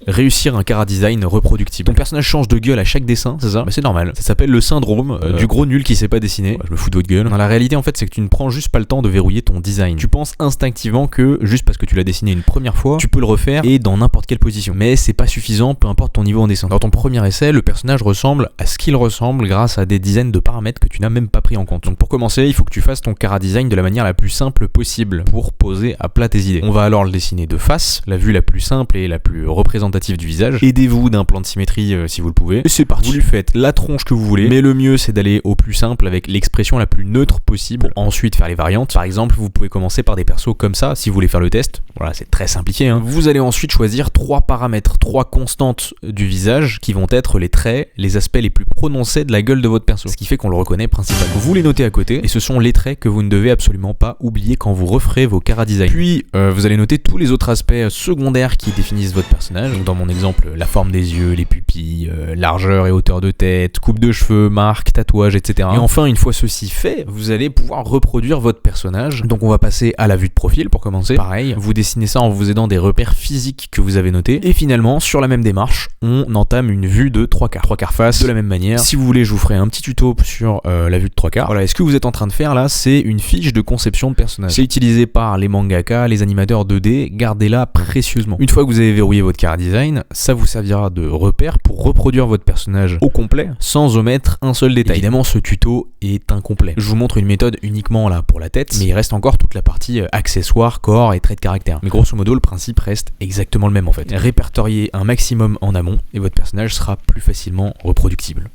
réussir un chara design reproductible. Ton personnage change de gueule à chaque dessin, c'est ça? Bah, c'est normal. Ça s'appelle le syndrome du gros nul qui sait pas dessiner. Ouais, je me fous de votre gueule. Dans la réalité, en fait, c'est que tu ne prends juste pas le temps de verrouiller ton design. Tu penses instinctivement que juste parce que tu l'as dessiné une première fois, tu peux le refaire et dans n'importe quelle position. Mais c'est pas suffisant, peu importe ton niveau en dessin. Dans ton premier essai, le personnage ressemble à ce qu'il ressemble grâce à des dizaines de paramètres que tu n'as même pas pris en compte. Donc pour commencer, il faut que tu fasses ton chara design de la manière la plus simple possible pour poser à plat tes idées. On va alors le dessiner de face, la vue la plus simple et la plus représentative du visage. Aidez-vous d'un plan de symétrie si vous le pouvez. Et c'est parti. Vous lui faites la tronche que vous voulez, mais le mieux c'est d'aller au plus simple avec l'expression la plus neutre possible pour ensuite faire les variantes. Par exemple, vous pouvez commencer par des persos comme ça si vous voulez faire le test. Voilà, c'est très simplifié, hein. Vous allez ensuite choisir 3 paramètres, 3 constantes du visage qui vont être les traits, les aspects les plus prononcés de la gueule de votre perso. Ce qui fait qu'on le reconnaît principalement. Vous les notez à côté et ce sont les traits que vous ne devez absolument pas oublier quand vous referez vos chara design. Puis vous allez noter tous les autres aspects secondaires qui définissent votre personnage. Donc dans mon exemple, la forme des yeux, les pupilles, largeur et hauteur de tête, coupe de cheveux, marque, tatouage, etc. Et enfin, une fois ceci fait, vous allez pouvoir reproduire votre personnage. Donc on va passer à la vue de profil pour commencer. Pareil, vous dessinez ça en vous aidant des repères physiques que vous avez notés. Et finalement, sur la même démarche, on entame une vue de 3/4. 3/4 face de la même manière. Si vous voulez, je vous ferai un petit tuto sur la vue de 3/4. Voilà, et ce que vous êtes en train de faire là, c'est une fiche de conception de personnage. C'est utilisé par les mangaka, les animateurs 2D, gardez-la précieusement. Une fois que vous avez verrouillé votre chara design, ça vous servira de repère pour reproduire votre personnage au complet sans omettre un seul détail. Évidemment, ce tuto est incomplet. Je vous montre une méthode uniquement là pour la tête, mais il reste encore toute la partie accessoires, corps et traits de caractère. Mais grosso modo, le principe reste exactement le même en fait. Répertoriez un maximum en amont et votre personnage sera plus facilement reproductible.